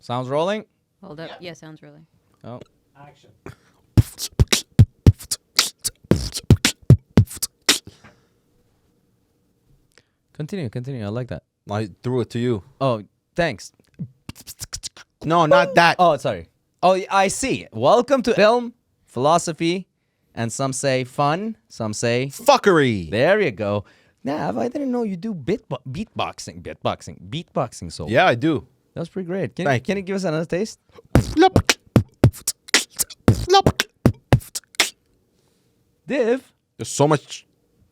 Sounds rolling? Hold up. Yeah, sounds really. Oh. Action. Continue. I like that. I threw it to you. Oh, thanks. No, not that. Oh, sorry. Oh, I see. Welcome to film, philosophy, and some say fun, some say... Fuckery. There you go. Nav, I didn't know you do beatboxing so well. Yeah, I do. That was pretty great. Thank Can you give us another taste? Div, There's so much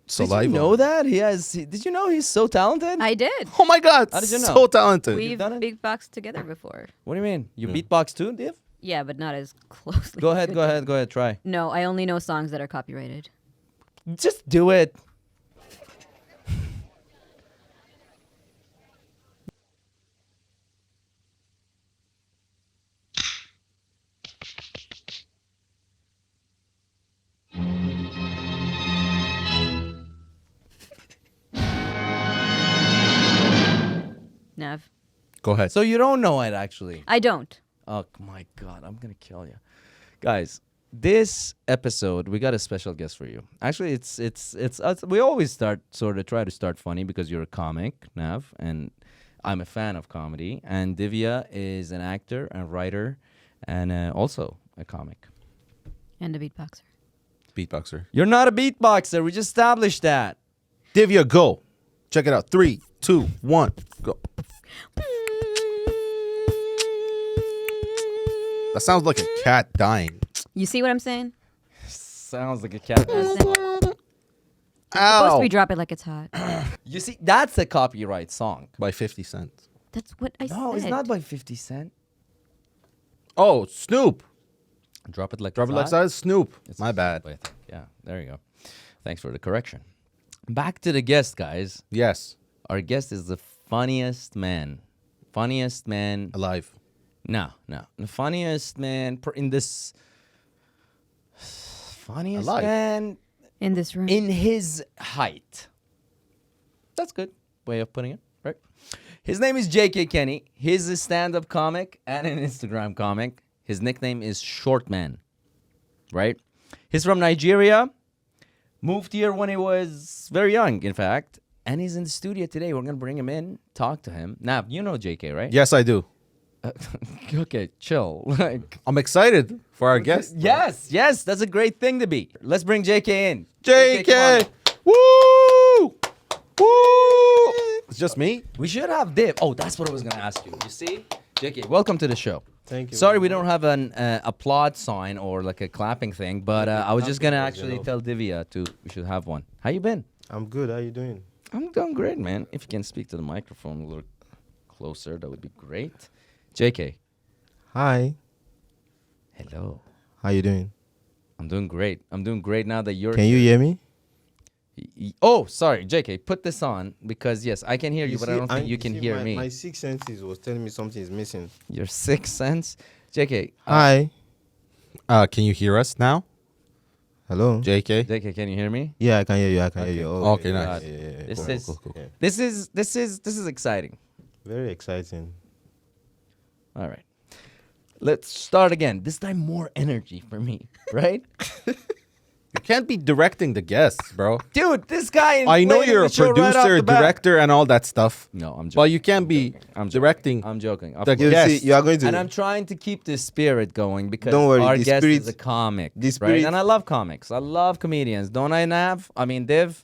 did saliva. you know that? Did you know he's so talented? I did. Oh my God. How did you know? So talented. We've done it? beatboxed together before. What do you mean? You beatbox too, Div? Yeah, but not as closely. Go as ahead, you go did. ahead, try. No, I only know songs that are copyrighted. Just do it. Nav. Go ahead. So you don't know it, actually. I don't. Oh my God, I'm gonna kill you, guys. This episode, we got a special guest for you. Actually, it's us. We always try to start funny because you're a comic, Nav, and I'm a fan of comedy. And Divya is an actor and writer, and also a comic. And a beatboxer. Beatboxer. You're not a beatboxer. We just established that. Divya, go. Check it out. 3, 2, 1, go. That sounds like a cat dying. You see what I'm saying? Sounds like a cat. Supposed to Ow. be drop it like it's hot. You see, that's a copyright song. By 50 cents. That's what I said. No, it's not by 50 Cent. Oh, Snoop. Drop it like Drop it it's like hot. size. Snoop. It's My bad. Wait, yeah, there you go. Thanks for the correction. Back to the guest, guys. Yes. Our guest is the funniest man. Funniest man. Alive. No. The funniest man in this. Funniest Alive. man In this room. in his height. That's good way of putting it, right? His name is J.K. Kenny. He's a stand-up comic and an Instagram comic. His nickname is Short Man, right? He's from Nigeria. Moved here when he was very young, in fact. And he's in the studio today. We're going to bring him in, talk to him. Now, you know JK, right? Yes, I do. Okay, chill. Like, I'm excited for our guest. yes, that's a great thing to be. Let's bring JK in. JK. come Woo! Woo! It's just me? We should have Div. Oh, that's what I was going to ask you. You see? JK, welcome to the show. Thank you. Sorry, we don't have an applaud sign or like a clapping thing, but I was just going to actually tell Divya we should have one. How you been? I'm good. How you doing? I'm doing great, man. If you can speak to the microphone a little closer, that would be great. JK, Hi. hello. How you doing? I'm doing great. I'm doing great now that you're Can you hear me? Oh, sorry, JK, put this on because, yes, I can hear you, but I don't think you can hear me. My sixth senses was telling me something is missing. Your sixth sense? JK. Hi. Can you hear us now? Hello. JK? JK, can you hear me? Yeah, I can hear you. I can hear you. Oh, Okay, nice. Yeah. This Cool, is- cool, cool. Yeah. This is exciting. Very exciting. All right. Let's start again. This time more energy for me, right? You can't be directing the guests, bro. Dude, this guy I know inflated you're the a show right off producer, the bat. director, and all that stuff. No, I'm joking. But you can't be I'm joking. directing. I'm joking. Of The course. You guest. see, you are going to. And I'm trying to keep the spirit going because Don't worry, our the guest is spirit- a comic, the right? spirit- And I love comics. I love comedians. Don't I, Nav? I mean, Div?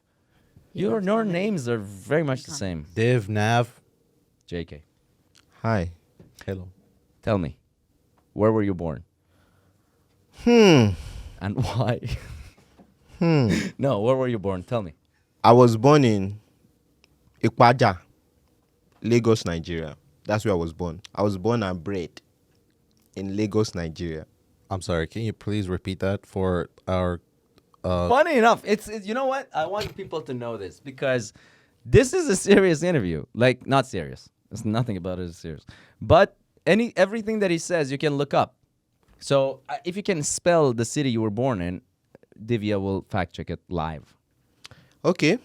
Your names are very much the same. Div, Nav. JK, Hi. Hello. tell me, where were you born? And why? No, where were you born? Tell me. I was born in Ikpaja, Lagos, Nigeria. That's where I was born. I was born and bred in Lagos, Nigeria. I'm sorry. Can you please repeat that for our... Funny enough, it's you know what? I want people to know this because this is a serious interview. Like, not serious. There's nothing about it is serious. But everything that he says, you can look up. So if you can spell the city you were born in, Divya will fact check it live. Okay.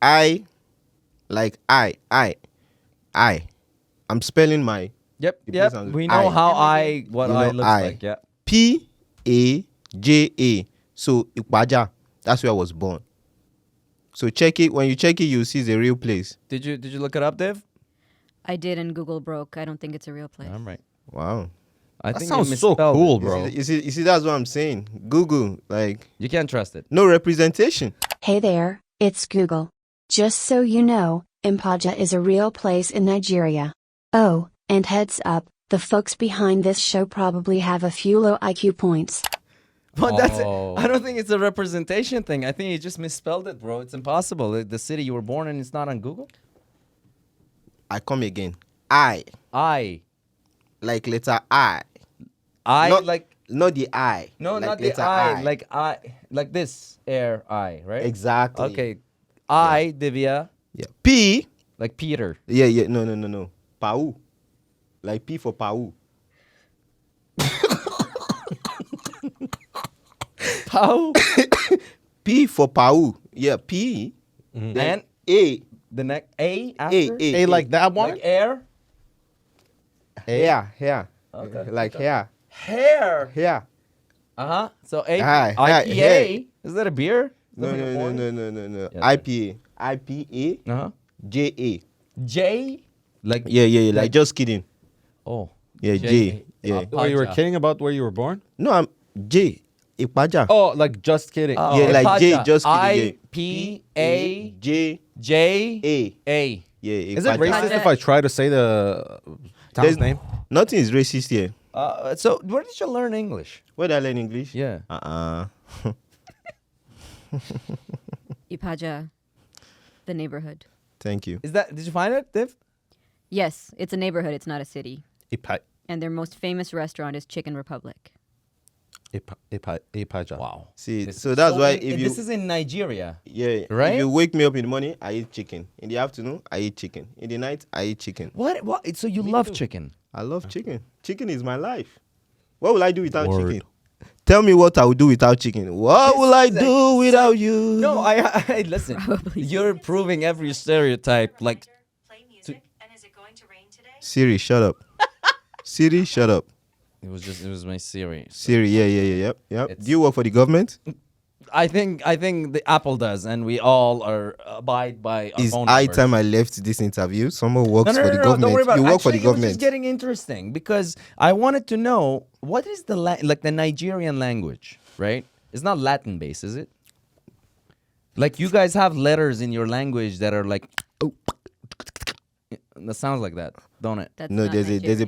I. I'm spelling my Yep. The Yep. place sounds- We know I. how I what You I know, looks I. like. Yeah. P-A-J-A. So Ikpaja, that's where I was born. So check it. When you check it, you'll see it's a real place. Did you look it up, Dev? I did, and Google broke. I don't think it's a real place. I'm right. Wow. I That think sounds you so misspelled cool, it. bro. You see, that's what I'm saying. Google, like, You can't trust it. no representation. Hey there, it's Google. Just so you know, Impaja is a real place in Nigeria. Oh, and heads up, the folks behind this show probably have a few low IQ points. But that's it. Oh. I don't think it's a representation thing. I think you just misspelled it, bro. It's impossible. The city you were born in is not on Google. I come again. I, I like letter I. not the I. no, like not the letter I. Like this air I, right? Exactly. Okay. I, Divya, Yeah. P. like Peter. Yeah. No. Pau. Like P for Pau. Pau. P for Pau. Yeah, P. And A. the next A after? Hey, like that one? Like air? Hair. Okay. Like hair. Hair. Hair. Uh-huh. So A. Hi, IPA. hey. Is that a beer? No. Yeah, IPA. IPA. Uh-huh. JA. J? Like Yeah. Like just kidding. Oh. Yeah, J. Yeah. Oh, you were Paja. kidding about where you were born? No, I'm J. Ipaja. Oh, like just kidding. Oh, Yeah, like J, Paja. just kidding, yeah. IPA J. J A. A. Yeah. Is it Ipaja. racist if I try to say the town's There's- name? Nothing is racist here. So where did you learn English? Where did I learn English? Yeah. Ipaja, the neighborhood. Thank you. Did you find it, Div? Yes, it's a neighborhood. It's not a city. Ipa- And their most famous restaurant is Chicken Republic. Ipaja. Wow. See, so that's why if you this is in Nigeria. yeah, Right? if you wake me up in the morning, I eat chicken. In the afternoon, I eat chicken. In the night, I eat chicken. What? So you love chicken? I love chicken. Chicken is my life. What will I do without Word. chicken? Tell me what I will do without chicken. What will I do without you? No, I listen. Probably. You're proving every stereotype. Like Play music, and is it going to rain today? Siri, shut up. Siri, shut up. it was my Siri. Siri, yep. It's- Do you work for the government? I think the Apple does, and we all are abide by our It's phone high numbers. time I left this interview. Someone works for the government. Don't worry about you it. work for the Actually, it was government. just getting interesting because I wanted to know what is the the Nigerian language, right? It's not Latin based, is it? Like you guys have letters in your language that are like, that sounds like that, don't it? That's No, not there's a Nigerian.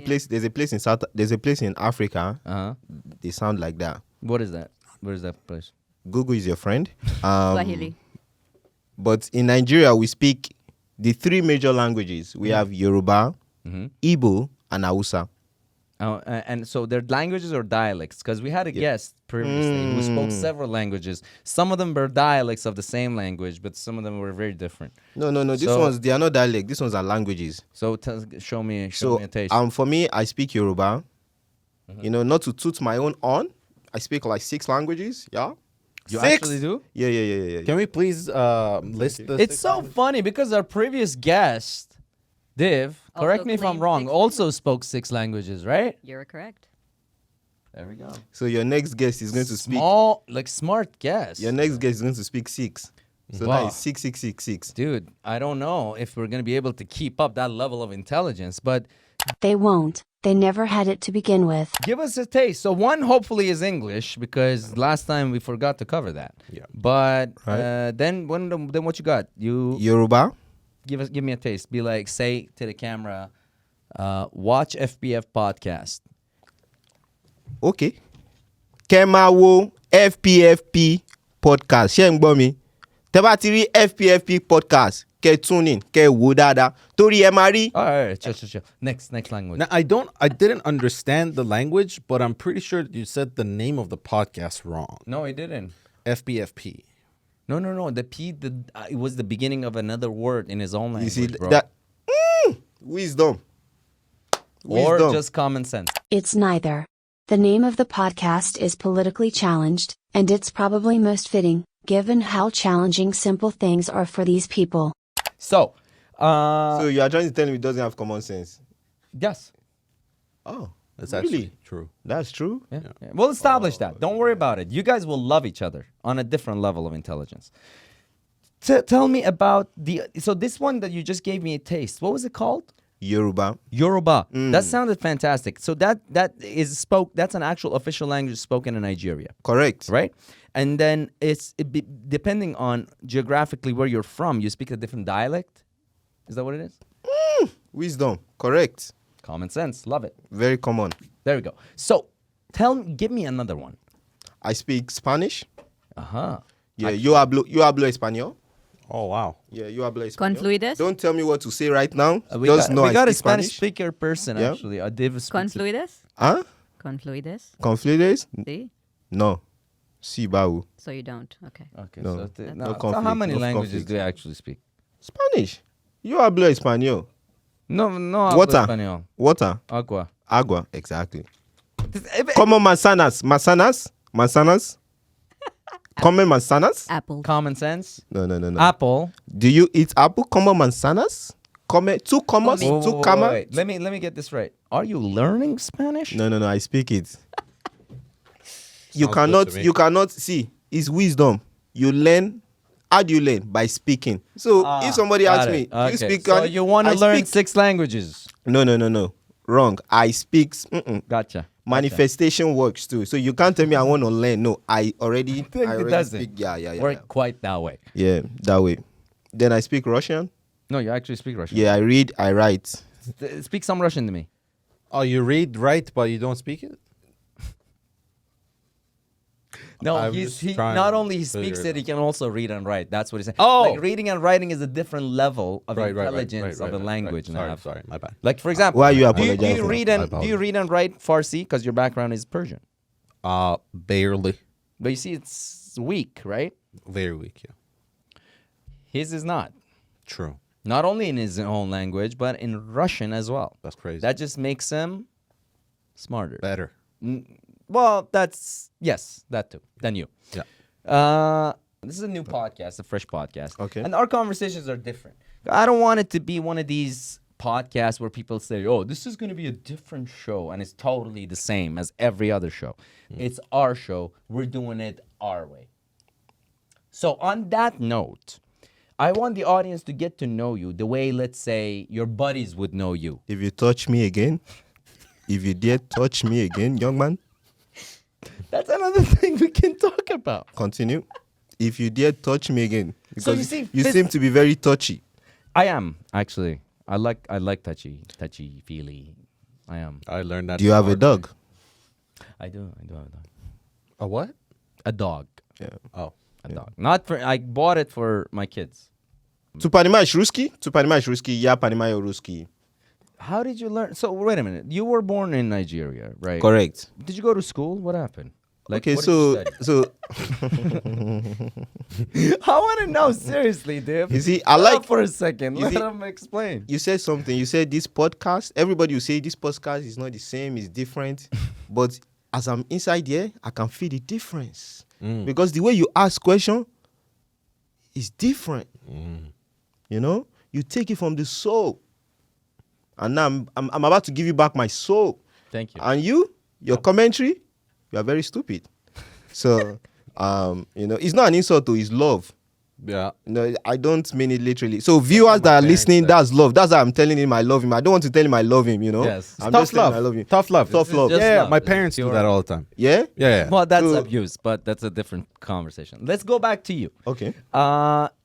there's a place in Africa. Uh huh. They sound like that. What is that? Where is that place? Google is your friend. Swahili. But in Nigeria, we speak the three major languages. We have Yoruba, Mm-hmm. Igbo, and Hausa. And so they're languages or dialects? Because we had a guest previously who spoke several languages. Some of them were dialects of the same language, but some of them were very different. No. These So- ones, they are not dialect. These ones are languages. So show me So, a taste. for me, I speak Yoruba. Mm-hmm. You know, not to toot my own on. I speak like 6 languages. Yeah. You 6? actually do? Yeah. Can we please list the It's so funny because our previous guest, Div, Also correct me if I'm claimed wrong, 6 also spoke 6 languages, right? You're correct. There we go. So your next guest is going to speak. Small, like smart guest. Your next guest is going to speak 6. So Wow. that is 6. Dude, I don't know if we're going to be able to keep up that level of intelligence, but They won't. They never had it to begin with. give us a taste. So one hopefully is English because last time we forgot to cover that. Yeah. But Right. then what you got? You Yoruba. give me a taste. Be like, say to the camera, watch FPF podcast. Okay. Kemawo FPFP podcast. Ṣé ń gbọ́ mi? Tẹ́ bá ti rí FPFP podcast, kẹ́ tune in, kẹ́ wò dáadáa. Torí ẹ máa rí. All right, chill. Next language. Now, I didn't understand the language, but I'm pretty sure you said the name of the podcast wrong. No, he didn't. FBFP. No. The P, it was the beginning of another word in his own You language, see bro. that? Wisdom. Or Wisdom. just common sense. It's neither. The name of the podcast is politically challenged, and it's probably most fitting, given how challenging simple things are for these people. So, So you are trying to tell me it doesn't have common sense? yes. Oh, That's really? actually true. That's true. Yeah. Yeah. We'll establish that. Don't worry about it. You guys will love each other on a different level of intelligence. Tell me about so this one that you just gave me a taste. What was it called? Yoruba. Yoruba. That sounded fantastic. So that's an actual official language spoken in Nigeria, Correct. right? And then depending on geographically where you're from, you speak a different dialect. Is that what it is? Wisdom. Correct. Common sense. Love it. Very common. There we go. So give me another one. I speak Spanish. Uh-huh. Yeah, yo hablo español. Oh, wow. Yeah, yo hablo español. Confluides? Don't tell me what to say right now. We Just know we I got a speak Spanish Spanish. speaker person, Yeah. actually. David speaks it. Confluides? Huh? Confluides? Conflides? See? No. Si baú. So you don't. Okay. Okay, No. so, No so how conflict, many no languages conflict. do you actually speak? Spanish. Yo hablo español. No hablo Water. español. Water. Agua. Agua. Exactly. Como manzanas. Manzanas. Come manzanas? Apple. Common sense. No. Apple. Do you eat apple? Como manzanas? Come two commas? Wait, Two comma? wait. Let me get this right. Are you learning Spanish? No. I speak it. Sounds good to me. You cannot see. It's wisdom. You learn. How do you learn? By speaking. So if somebody Got asks it. me, do Okay. you speak? So you want to I learn speak- 6 languages? No. Wrong. I speak. Gotcha. Manifestation works too. So you can't tell me I want to learn. No, I already. think I it already doesn't speak. Yeah. Work quite that way. Yeah, that way. Then I speak Russian. No, you actually speak Russian. Yeah, I read. I write. Speak some Russian to me. Oh, you read, write, but you don't speak it? No, I'm he just trying not to only he figure speaks it it, he can also read and write. That's what he's saying. Oh! Like reading and writing is a different level of intelligence of a language. Sorry, my bad. Like for example, Why are you do apologizing? you read I and do you read and write Farsi because your background is Persian? Barely. But you see, it's weak, right? Very weak, yeah. His is not. True. Not only in his own language, but in Russian as well. That's crazy. That just makes him smarter. Better. Well, that's yes, that too. Than you. Yeah. This is a new podcast, a fresh podcast. Okay. And our conversations are different. I don't want it to be one of these podcasts where people say, "Oh, this is going to be a different show," and it's totally the same as every other show. It's our show. We're doing it our way. So, on that note, I want the audience to get to know you the way, let's say, your buddies would know you. If you touch me again, if you dare touch me again, young man, That's another thing we can talk about. continue. If you dare touch me again, So because you see, you this- seem to be very touchy. I am actually. I like touchy feely. I am. I learned that. Do you have a hard way. dog? I do have a dog. A what? A dog. Yeah. Oh. A dog. Not for. I bought it for my kids. Tu panimaš ruski, ja panimajo ruski. How did you learn? So wait a minute. You were born in Nigeria, right? Correct. Did you go to school? What happened? Okay, what did you so study? I want to know seriously, Dave. You see, I Shut like- up for a second. you Let see- him explain. you said something. You said this podcast. Everybody will say this podcast is not the same. It's different. But as I'm inside here, I can feel the difference because the way you ask question is different. You know, you take it from the soul, and now I'm about to give you back my soul. Thank you. And your commentary, you are very stupid. So, you know, it's not an insult to his love. Yeah. No, I don't mean it literally. So viewers that are parents listening, said. that's love. That's why I'm telling him I love him. I don't want to tell him I love him, you know? Yes. I'm Tough just telling him love. I love him. Tough love. Tough love. just Yeah, love. my It's parents do pure- that all the time. Yeah? Yeah. Well, that's So- abuse, but that's a different conversation. Let's go back to you. Okay.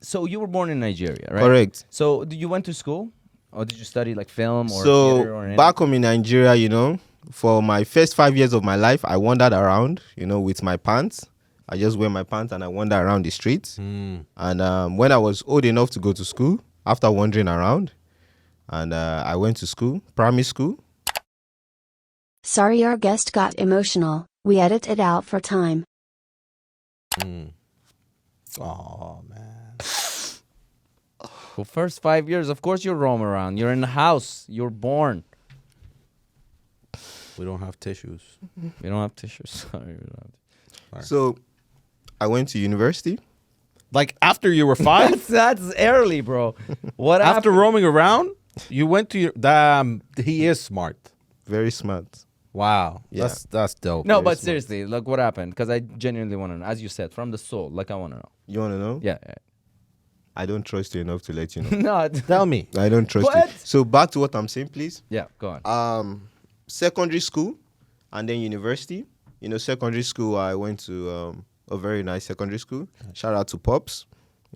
So you were born in Nigeria, right? Correct. So you went to school, or did you study like film or theater So or anything? back home in Nigeria, you know, for my first 5 years of my life, I wandered around, you know, with my pants. I just wear my pants and I wander around the streets. And when I was old enough to go to school, after wandering around, and I went to school, primary school. Sorry our guest got emotional. We edit it out for time. Oh man. Well, first 5 years, of course you roam around. You're in the house. You're born. We don't have tissues. You don't have tissues. Sorry. we don't have Sorry. So I went to university. Like after you were 5, That's early, bro. What after happened? roaming around, you went to your. Damn, he is smart. Very smart. Wow. Yeah. That's dope. No, Very but smart. seriously, like what happened? Because I genuinely want to know. As you said, from the soul, like I want to know. You want to know? Yeah. I don't trust you enough to let you know. No. Tell me. I don't trust What? you. So back to what I'm saying, please. Yeah, go on. Secondary school and then university. You know, secondary school, I went to a very nice secondary school. Shout out to Pops.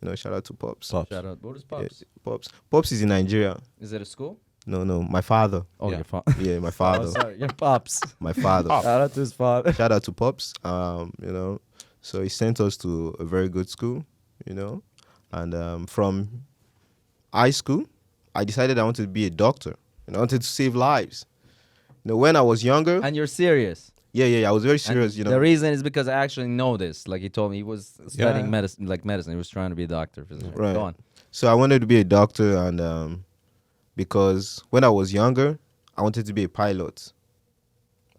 You know, shout out to Pops. Pops. Shout out. What is Yeah, Pops? Pops. Pops is in Nigeria. Is it a school? No, my father. Oh, Yeah. your father. Yeah, my Oh, father. sorry, your Pops. My father. Shout out to his father. Shout out to Pops. You know, so he sent us to a very good school, you know. And from high school, I decided I wanted to be a doctor. And I wanted to save lives. You know, when I was younger, And you're serious. yeah, I was very serious, And you know. The reason is because I actually know this. Like he told me, he was studying Yeah. medicine. He was trying to be a doctor. Physician. Right. Go on. So I wanted to be a doctor, and because when I was younger, I wanted to be a pilot.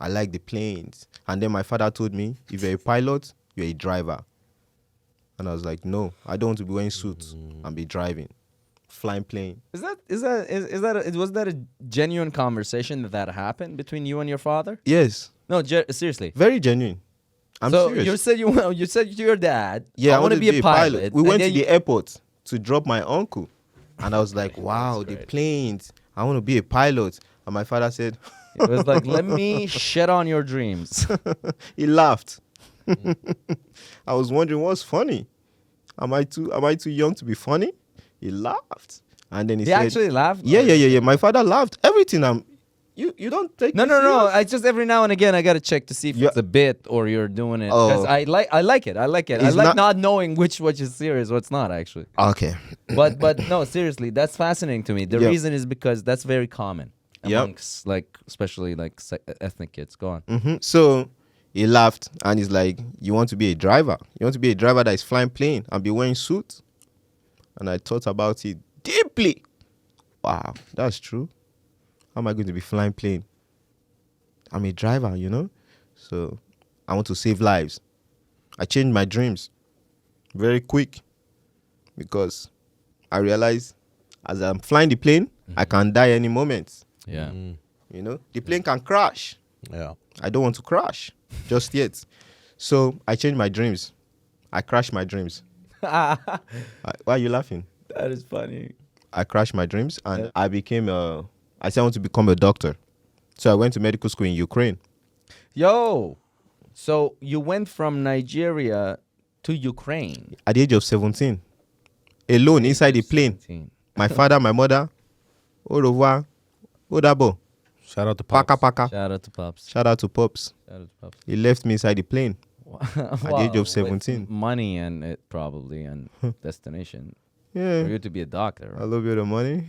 I like the planes. And then my father told me, if you're a pilot, you're a driver. And I was like, no, I don't want to be wearing suits and be driving, flying plane. Was that a genuine conversation that happened between you and your father? Yes, No, seriously. very genuine. I'm so serious. you said to your dad, Yeah, I want to be a pilot. We and went then to the airport to drop my uncle. And I was like, wow, the planes. I want to be a pilot. And my father said, it was like, let me shit on your dreams. he laughed. I was wondering what's funny. Am I too young to be funny? He laughed. And then he He said, actually laughed. Yeah. My father laughed. Everything you don't take No, me no, no. serious? I just every now and again I gotta check to see if Yeah. it's a bit or you're doing it. Because Oh. I like it. I like It's not, not- knowing which is serious, what's not actually. Okay. But no, seriously, that's fascinating to me. The Yep. reason is because that's very common Yep. amongst like especially like ethnic kids. Go on. So he laughed and he's like, you want to be a driver? You want to be a driver that is flying plane and be wearing suit? And I thought about it deeply. Wow, that's true. How am I going to be flying plane? I'm a driver, you know? So I want to save lives. I changed my dreams very quick because I realized as I'm flying the plane, I can die any moment. Yeah. You know, the plane can crash. Yeah. I don't want to crash just yet. So I changed my dreams. I crashed my dreams. Why are you laughing? That is funny. I crashed my dreams and I said I want to become a doctor. So I went to medical school in Ukraine. Yo, so you went from Nigeria to Ukraine. At the age of 17. Alone inside the plane. 17. My father, my mother. Au revoir. Au d'abo. Shout out to Pops. Paka paka. Shout out to Pops. Shout out to Pops. Shout out to Pops. He left me inside the plane. At the age of 17. Money and it probably and destination for Yeah. you to be a doctor. A Right? little bit of money.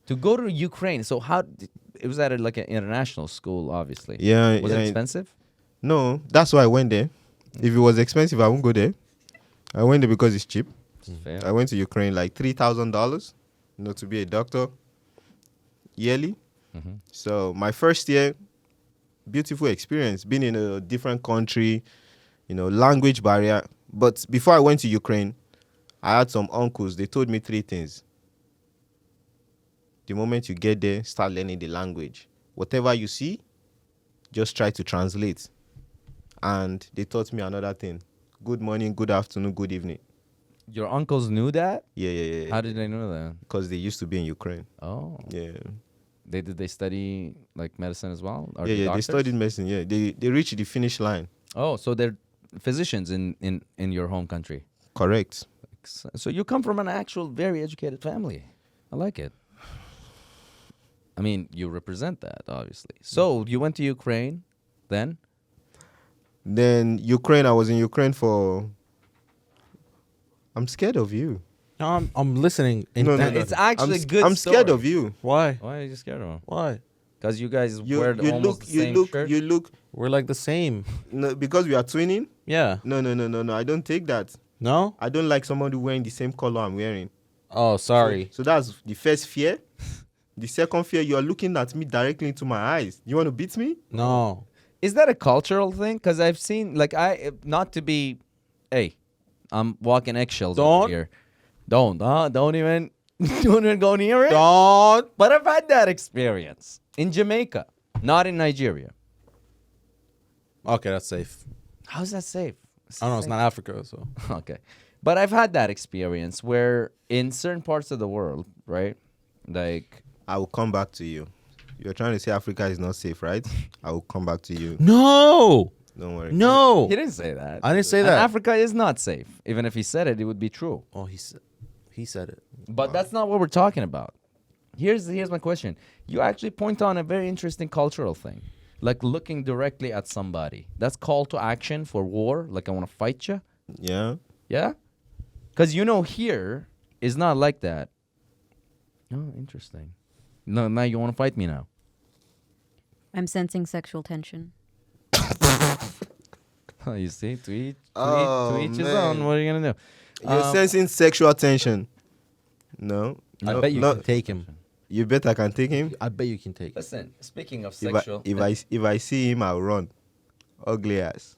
To go to Ukraine. So it was at like an international school, obviously. Yeah. Was yeah. it expensive? No, that's why I went there. If it was expensive, I won't go there. I went there because it's cheap. Fair. I went to Ukraine like $3,000, to be a doctor yearly. So my first year, beautiful experience, being in a different country, language barrier. But before I went to Ukraine, I had some uncles. They told me three things. The moment you get there, start learning the language. Whatever you see, just try to translate. And they taught me another thing. Good morning, good afternoon, good evening. Your uncles knew that? Yeah. How did they know that? Because they used to be in Ukraine. Oh. Yeah. Did they study like medicine as well? Are They doctors? studied medicine. Yeah, they reached the finish line. Oh, so they're physicians in your home country. Correct. So you come from an actual very educated family. I like it. I mean, you represent that, obviously. So you went to Ukraine, then? Then Ukraine. I was in Ukraine for. I'm scared of you. No, I'm listening. No. It's actually good I'm scared story. of you. Why? Why are you scared of him? Why? Because you guys You wear you almost look the you same look shirt? you look. We're like the same. No, because we are twinning. Yeah. No. I don't take that. No? I don't like somebody wearing the same color I'm wearing. Oh, sorry. So that's the first fear. The second fear, you are looking at me directly into my eyes. You want to beat me? No. Is that a cultural thing? Because I've seen, like, not to be, hey, I'm walking eggshells over Don't. here. Don't even go near it. Don't. But I've had that experience. In Jamaica, not in Nigeria. Okay, that's safe. How's that safe? I don't know. It's not Africa, so. Okay. But I've had that experience where in certain parts of the world, right? Like, I will come back to you. You're trying to say Africa is not safe, right? I will come back to you. No. Don't worry. No. he didn't say that. I didn't say And that. Africa is not safe. Even if he said it, it would be true. Oh, he said it. But that's not what we're talking about. Here's my question. You actually point on a very interesting cultural thing. Like looking directly at somebody. That's call to action for war. Like, I want to fight you. Yeah. Yeah? Because here is not like that. Oh, interesting. No, now you want to fight me now. I'm sensing sexual tension. Oh, you see? To each his man. own. What are you going to do? You're sensing sexual tension. No. I No, bet you no. can take him. You bet I can take him. I bet you can take him. Listen, speaking of If sexual... if I see him, I'll run. Ugly ass.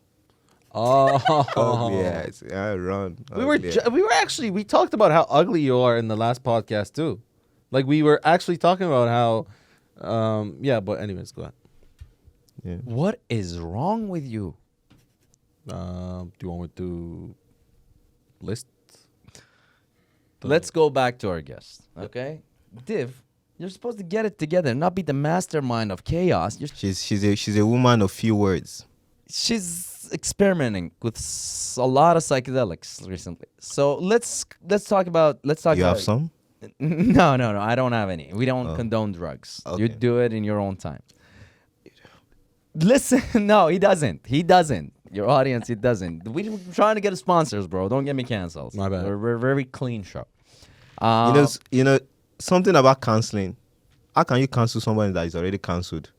Oh. Ugly ass. I run. We talked about how ugly you are in the last podcast too. Like we were actually talking about how but anyways, go ahead. Yeah. What is wrong with you? Do you want me to list? Let's go back to our guest, okay? Div, you're supposed to get it together, not be the mastermind of chaos. She's a woman of few words. She's experimenting with a lot of psychedelics recently. So let's talk about You have some? No, I don't have any. We don't condone drugs. Okay. You do it in your own time. Listen, no, he doesn't. Your audience, he doesn't. We're trying to get sponsors, bro. Don't get me canceled. My bad. We're a very clean show. You know something about canceling. How can you cancel someone that is already cancelled?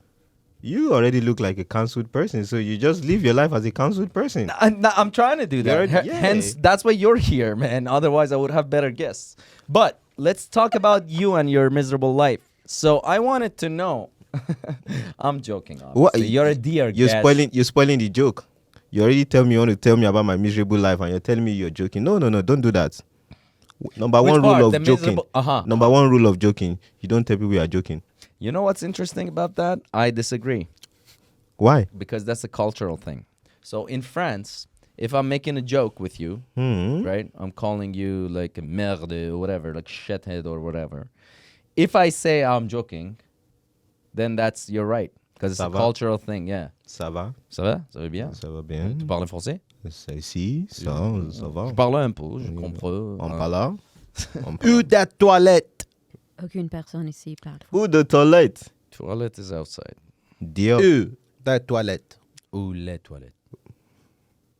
You already look like a cancelled person, so you just live your life as a cancelled person. I'm trying to do that. You're- Hence, that's why you're here, man. Otherwise, I would have better guests. But let's talk about you and your miserable life. So I wanted to know. I'm joking. Obviously. What- You're a dear You're guest. spoiling the joke. You already you want to tell me about my miserable life, and you're telling me you're joking. No, don't do that. Number Which one part? rule The of joking. miserable- uh-huh. Number one rule of joking: you don't tell people you are joking. You know what's interesting about that? I disagree. Why? Because that's a cultural thing. So in France, if I'm making a joke with you, right? I'm calling you like a merde or whatever, like shithead or whatever. If I say I'm joking, then you're right. Because it's Ça a va? cultural thing, yeah. Ça va? Ça va? Ça va bien? Ça va bien? Tu parles français? Si, ça va. Je parle un peu, je comprends. On parle. Ou de toilette. Aucune personne ici parle. Ou de toilette. Toilet is outside. Dear. Ou de toilette. Où les toilettes?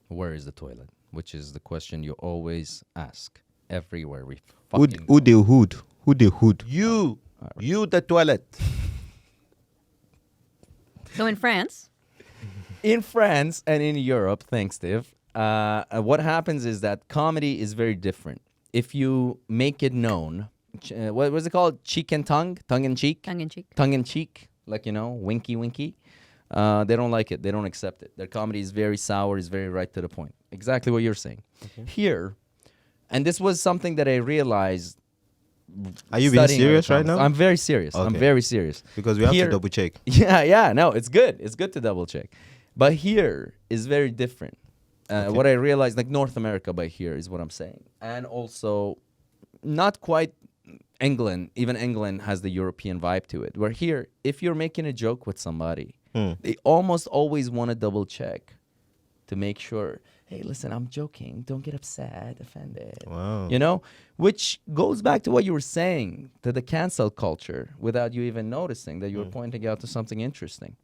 Where is the toilet? Which is the question you always ask everywhere we fucking Who the hood? Who the hood? You the toilette. So in France, In France and in Europe, thanks, Steve, what happens is that comedy is very different. If you make it known, what was it called? Cheek and tongue? Tongue and cheek? tongue in cheek. Tongue in cheek, like, winky, winky. They don't like it. They don't accept it. Their comedy is very sour, is very right to the point. Exactly what you're saying. Here, and this was something that I realized. Are you being studying serious right electronics. now? I'm very serious. I'm Okay. very serious. Because we have Here- to double check. Yeah, no, it's good. It's good to double check. But here is very different. What I realized, like North America by here is what I'm saying. And also, not quite England. Even England has the European vibe to it. Where here, if you're making a joke with somebody, they almost always want to double check to make sure, hey, listen, I'm joking. Don't get upset, offended. Wow. Which goes back to what you were saying, to the cancel culture, without you even noticing that you were pointing out to something interesting.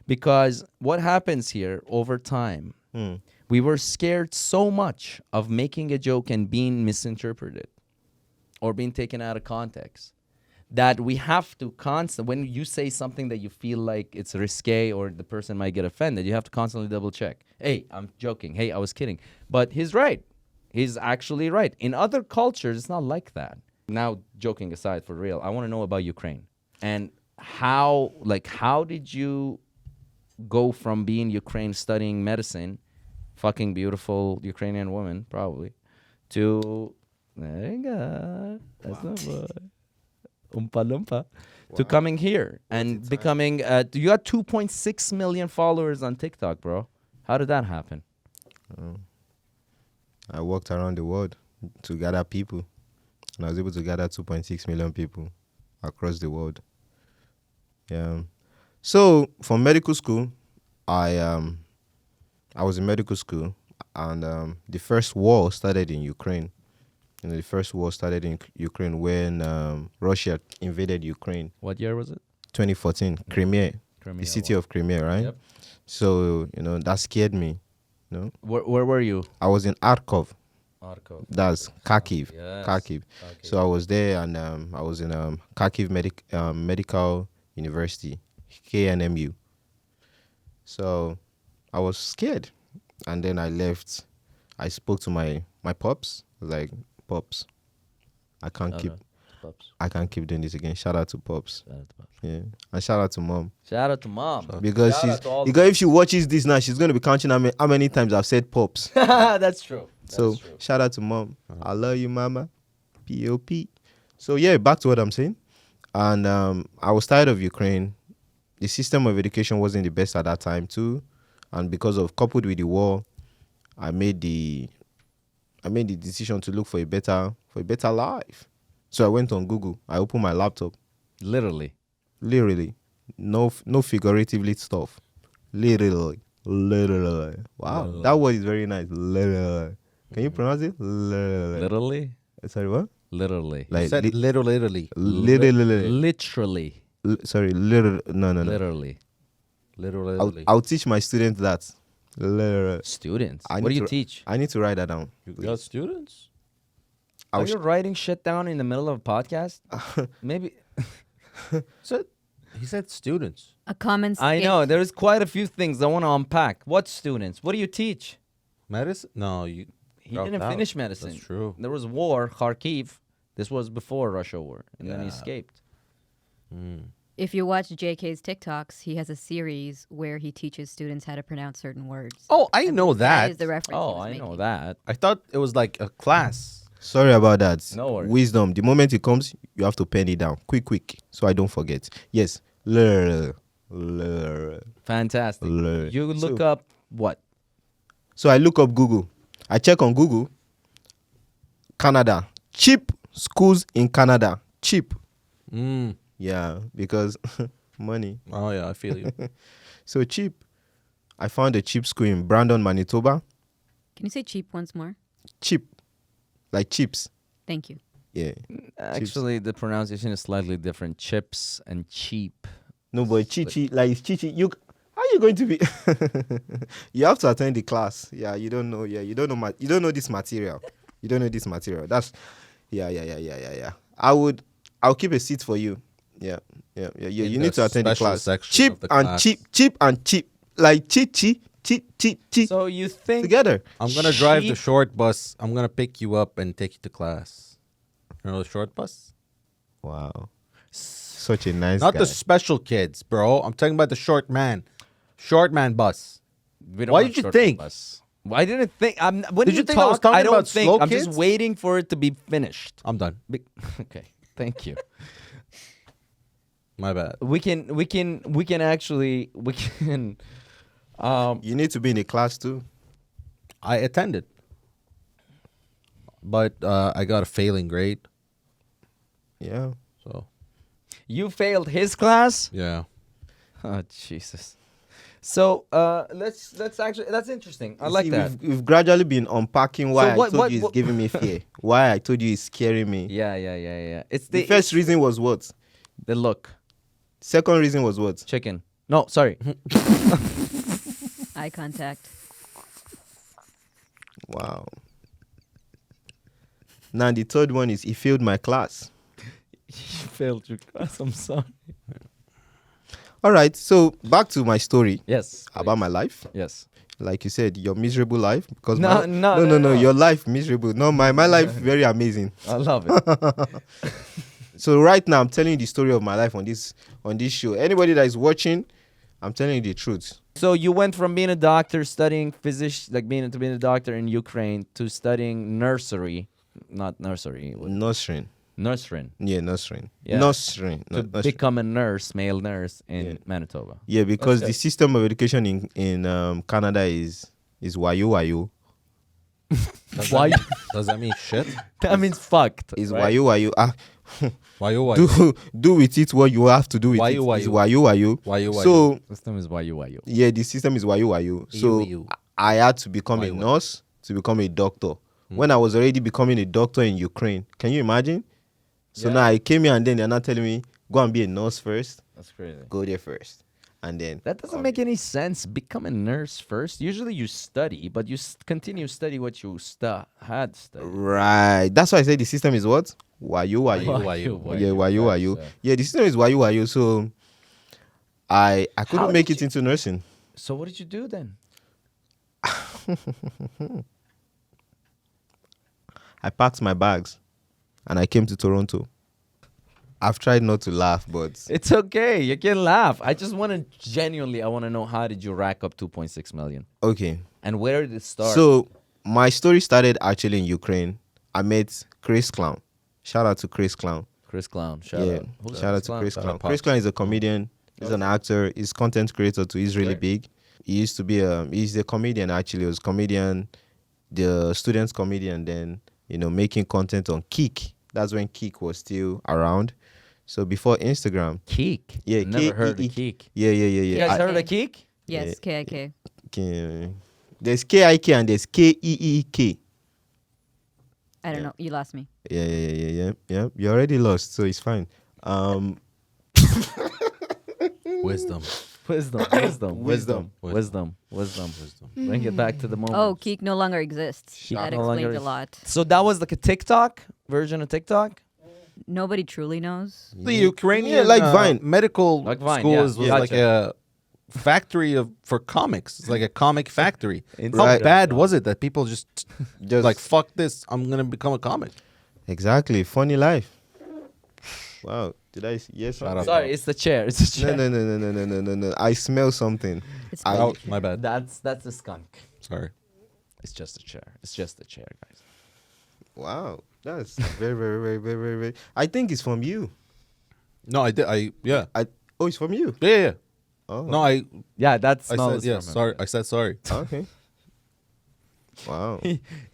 Because what happens here over time, we were scared so much of making a joke and being misinterpreted or being taken out of context that we have to when you say something that you feel like it's risque or the person might get offended, you have to constantly double check. Hey, I'm joking. Hey, I was kidding. But he's right. He's actually right. In other cultures, it's not like that. Now, joking aside, for real, I want to know about Ukraine and how did you go from being Ukraine studying medicine, fucking beautiful Ukrainian woman, probably, to there you go. That's not boy. Oompa Loompa, to coming here and becoming. You got 2.6 million followers on TikTok, bro. How did that happen? I walked around the world to gather people, and I was able to gather 2.6 million people across the world. Yeah. So from medical school, I was in medical school, and the first war started in Ukraine. The first war started in Ukraine when Russia invaded Ukraine. What year was it? 2014, Crimea, Crimea the city War. of Crimea, right? Yep. So that scared me. Where were you? I was in Kharkov. Kharkov. That's Kharkiv. Yes. Kharkiv. So I was there, and I was in Kharkiv Medical University, KNMU. So I was scared, and then I left. I spoke to my pops. I was like, pops, I can't keep doing this again. Shout out to pops. Yeah, and shout out to mom. Shout out to mom. Because if she watches this now, she's gonna be counting how many times I've said pops. That's true. So shout out to mom. I love you, mama. P.O.P. So yeah, back to what I'm saying. And I was tired of Ukraine. The system of education wasn't the best at that time too, and coupled with the war, I made the decision to look for a better life. So I went on Google. I opened my laptop. Literally. No figuratively stuff. Literally. Wow, that word is very nice. Literally. Can you pronounce it? Literally. Sorry, what? Literally. Like Said literally. Literally. Sorry, no. Literally. Literally. I'll teach my students that. Literally. Students. I What do need you to- teach? I need to write that down. You got students? Are you writing shit down in the middle of a podcast? Maybe. He said students. A common I know. There's quite a few things I want to unpack. What students? What do you teach? Medicine? No, you. He dropped didn't out. finish medicine. That's true. There was war, Kharkiv. This was before Russia war. And then he Yeah. escaped. If you watch JK's TikToks, he has a series where he teaches students how to pronounce certain words. Oh, I know That that. is the reference. he Oh, was I know making. that. I thought it was like a class. Sorry about that. No worries. Wisdom. The moment it comes, you have to pen it down. Quick. So I don't forget. Yes. Fantastic. Lol. You look So- up what? So I look up Google. I check on Google. Canada. Cheap schools in Canada. Cheap. Mm. Yeah, because money. Oh, yeah, I feel you. So cheap. I found a cheap school in Brandon, Manitoba. Can you say cheap once more? Cheap. Like chips. Thank you. Yeah. Actually, the pronunciation is slightly different. Chips and cheap. No, but chichi, like it's chichi. How are you going to be? You have to attend the class. Yeah, you don't know. Yeah, you don't know. You don't know this material. You don't know this material. That's, yeah. I'll keep a seat for you. Yeah. You need to attend the special class. section Cheap of the and class. cheap and cheap. Like cheap. So you think Together. I'm going to drive the Cheap. short bus. I'm going to pick you up and take you to class. You know the short bus? Wow. Such a nice Not guy. the special kids, bro. I'm talking about the short man. Short man bus. we don't Why have did you short think? bus. I didn't think. When Did you you think I was talk, talking I don't about think. slow I'm just kids? waiting for it to be finished. I'm done. Okay, thank you. My bad. we can actually. You need to be in the class too. I attended. But I got a failing grade. Yeah. So, You failed his class. yeah. Oh Jesus. So that's interesting. I You like see, that. We've gradually been unpacking why So I told you it's giving me fear. Why I told you it's scaring me. Yeah. It's The first reason was what? the look. Second reason was what? Chicken. No, sorry. Eye contact. Wow. Now the third one is he failed my class. You failed your class. I'm sorry. All right, so back to my story Yes. about my life. Yes. Like you said, your miserable life. Because No, no. your life miserable. No, my life very amazing. I love it. So right now I'm telling you the story of my life on this show. Anybody that is watching, I'm telling you the truth. So you went from being a doctor, studying being a doctor in Ukraine, to studying nursery, not nursery. Nurturing. Nursery. Yeah, nursery. Yeah. Nursery. To become a nurse, male nurse in Manitoba. Yeah, because That's the good. system of education in Canada is wayo. Why? Does that mean shit? That means fucked. Is right? wayo. Why you? Do with it what you have to do with Why it. you, why It's you? wayo. Why you? So System is why you. yeah, the system is wayo. So You. I had to become a Wayo. nurse to become a doctor. When I was already becoming a doctor in Ukraine, can you imagine? So Yeah. now I came here and then they're not telling me go and be a nurse first. That's crazy. Go there first, and then That doesn't make any sense. Become a nurse first. Usually you study, but you continue study what you had studied. right. That's why I say the system is what wayo. Yeah, wayo. Right, so- Yeah, the system is wayo. So I couldn't How make did it into nursing. So what did you do then? I packed my bags and I came to Toronto. I've tried not to laugh, but It's okay. You can laugh. I just want to genuinely. I want to know how did you rack up 2.6 million, okay. and where did it start? So my story started actually in Ukraine. I met Chris Clown. Shout out to Chris Clown. Chris Clown. Shout out. Who's Shout out to Chris Shout Clown. out, Chris Pops. Clown is a comedian. He's an actor. He's content creator too. He's really big. He used to be he's a comedian actually. He was comedian, the students comedian. Then making content on Kik. That's when Kik was still around. So before Instagram. Keek. Yeah, Never heard of K-E-E. Keek. Yeah. You guys heard of Keek? Yes, KIK. There's K-I-K and there's K-E-E-K. I don't know. You lost me. Yeah. You're already lost, so it's fine. Wisdom. Wisdom. Bring it back to the moment. Oh, Keek no longer exists. Keek That no longer explains a ex- lot. So that was like a TikTok version of TikTok? Nobody truly knows. The Ukrainian Yeah, like Vine. medical Like Vine, school yeah. was Yeah. like a factory for comics. It's like a comic factory. In How Right. bad was it that people just Just like, fuck this, I'm gonna become a comic? exactly funny life. Wow, did I? Yes. Shout out. Sorry, it's the chair. It's the chair. No. I smell something. It's Oh, my bad. That's a skunk. Sorry. It's just a chair. It's just a chair, guys. Wow, that's very. I think it's from you. No, I did. Yeah. Oh, it's from you. Yeah. Oh, No, I Yeah, that's said yeah. Sorry. I said sorry. Okay. Wow.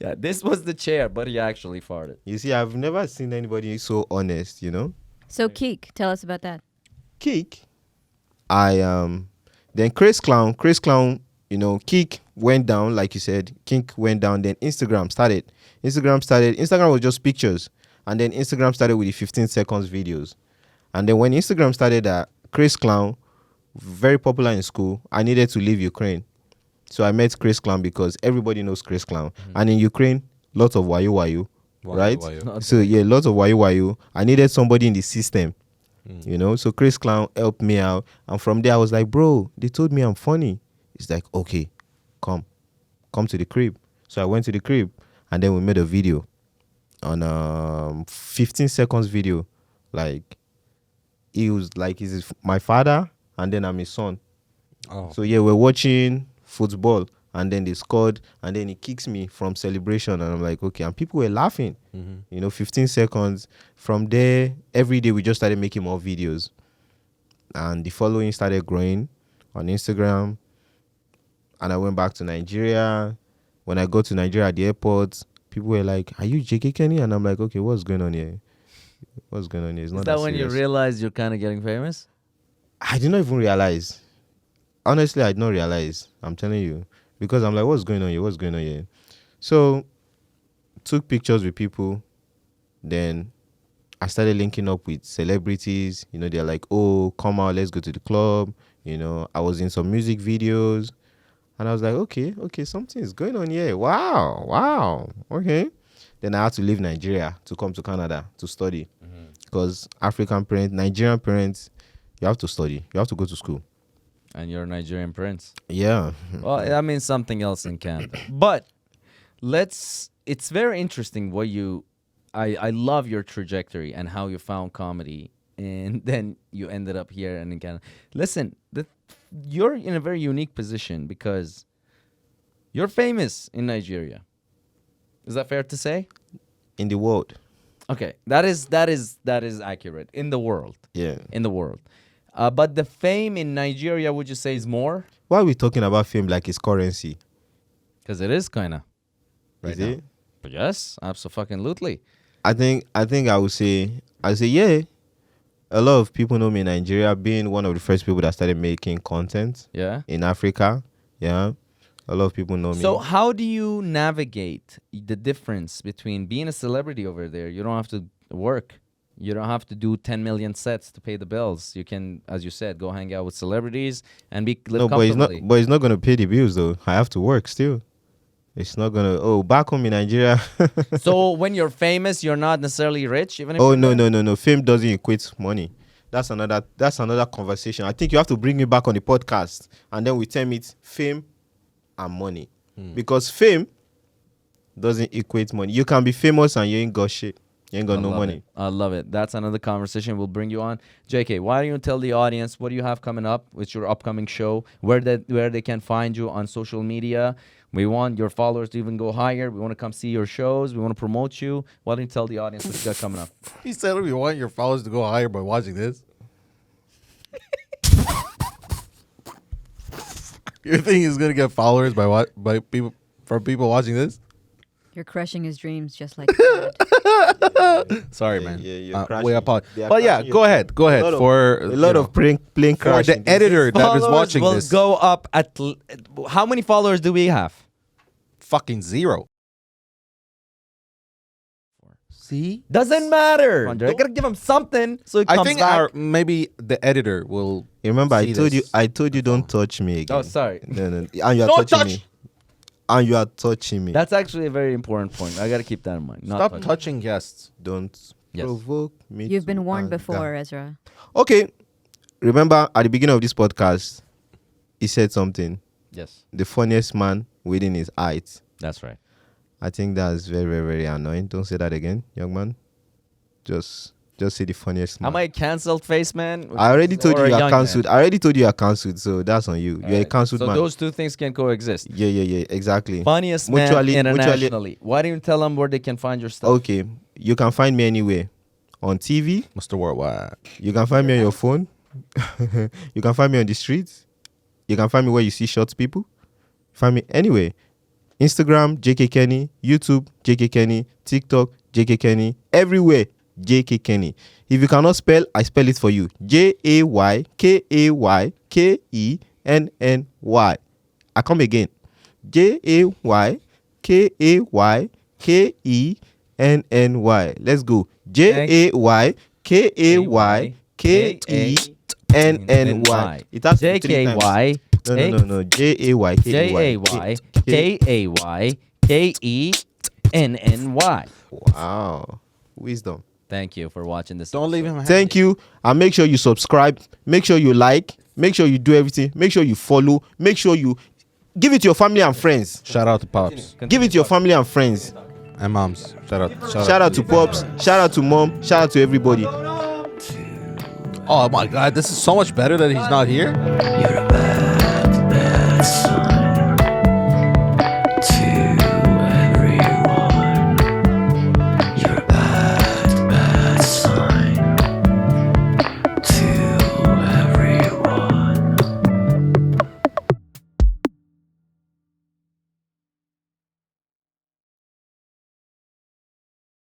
Yeah, this was the chair, but he actually farted. You see, I've never seen anybody so honest. So Keek, tell us about that. Kick. Then Chris Clown, Kick went down, like you said. Kick went down. Then Instagram started. Instagram was just pictures, and then Instagram started with the 15 seconds videos. And then when Instagram started, Chris Clown, very popular in school. I needed to leave Ukraine, so I met Chris Clown because everybody knows Chris Clown, and in Ukraine, lots of wayo, right? Wayo. So yeah, lots of wayo. I needed somebody in the system. So Chris Clown helped me out, and from there I was like, bro, they told me I'm funny. He's like, okay, come to the crib. So I went to the crib, and then we made a video on 15 seconds video. Like, he was like, he's my father, and then I'm his son. Oh. So yeah, we're watching football, and then they scored, and then he kicks me from celebration, and I'm like, okay, and people were laughing. 15 seconds. From there, every day we just started making more videos, and the following started growing on Instagram. And I went back to Nigeria. When I got to Nigeria at the airport, people were like, "Are you JK Kenny?" And I'm like, "Okay, what's going on here? What's going on here? It's not Is that when you serious." realized you're kind of getting famous? I did not even realize. Honestly, I did not realize. I'm telling you. Because I'm like, what's going on here? What's going on here? So, took pictures with people. Then I started linking up with celebrities. They're like, oh, come out, let's go to the club. I was in some music videos. And I was like, okay, something is going on here. Wow, okay. Then I had to leave Nigeria to come to Canada to study. Because Nigerian parents, you have to study. You have to go to school. And you're a Nigerian prince. Yeah. Well, that means something else in Canada. But it's very interesting what I love your trajectory and how you found comedy, and then you ended up here and in Canada. Listen, you're in a very unique position because you're famous in Nigeria. Is that fair to say? In the world. Okay, that is accurate in the world. Yeah. In the world. But the fame in Nigeria, would you say, is more? Why are we talking about fame like it's currency? Because it is kind of. Is it? Yes, absolutely. I think I would say yeah. A lot of people know me in Nigeria, being one of the first people that started making content Yeah. in Africa. Yeah. A lot of people know me. So how do you navigate the difference between being a celebrity over there? You don't have to work. You don't have to do 10 million sets to pay the bills. You can, as you said, go hang out with celebrities and live no, but comfortably. it's not gonna pay the bills though. I have to work still. It's not gonna. Back home in Nigeria. So when you're famous, you're not necessarily rich, even if Oh you're no. Fame doesn't equate money. That's another conversation. I think you have to bring me back on the podcast and then we term it fame and money. Because fame doesn't equate money. You can be famous and you ain't got shit. You ain't got no money. I love it. That's another conversation we'll bring you on. JK, why don't you tell the audience what do you have coming up with your upcoming show, where they can find you on social media. We want your followers to even go higher. We want to come see your shows. We want to promote you. Why don't you tell the audience what you got coming up? He said we want your followers to go higher by watching this. You think he's gonna get followers by people from people watching this? You're crushing his dreams just like that. Sorry, Yeah, man. yeah, you're crashing. We apologize. They are But yeah, crashing go your- ahead. Go ahead. For A lot of plane for crashing. the editor that is Followers watching will this. go up at how many followers do we have? Fucking 0. See, doesn't matter. I gotta give him something so it comes I think back. maybe the editor will. Remember, I see told this. you don't touch me again. Oh, sorry. No. And you are Don't touching touch. me. And you are touching me. That's actually a very important point. I gotta keep that in mind. Not Stop touching. touching guests. Don't Yes. provoke me. You've to been warned anger. before, Ezra. Okay. Remember, at the beginning of this podcast, he said something. Yes, The funniest man within his height. that's right. I think that's very, very, very annoying. Don't say that again, young man. Just say the funniest man. Am I a cancelled face man? I already told Or you a you are young cancelled. man? I already told you you are cancelled, so that's on you. You're a Alright, cancelled so man. those two things can coexist. Yeah, exactly. Funniest Mutually- man mutually- internationally. Why don't you tell them where they can find your stuff? Okay, you can find me anywhere. On TV, Mr. Worldwide. you can find me on your phone. You can find me on the streets. You can find me where you see short people. Find me anywhere. Instagram, JK Kenny. YouTube, JK Kenny. TikTok, JK Kenny. Everywhere, JK Kenny. If you cannot spell, I spell it for you. JAYKAYKENNY. I come again. JAYKAYKENNY. Let's go. JAYKAYKENNY. It has to be 3 times. JKY. No. JAYKAYKENNY. Wow. Wisdom. Thank you for watching this. Don't leave him. Thank you. And make sure you subscribe. Make sure you like. Make sure you do everything. Make sure you follow. Make sure you give it to your family and friends. Shout out to Pops Give it to your family and friends. and Moms. Shout out. Shout out to Pops. Shout out to Mom. Shout out to everybody. Oh my God, this is so much better that he's not here.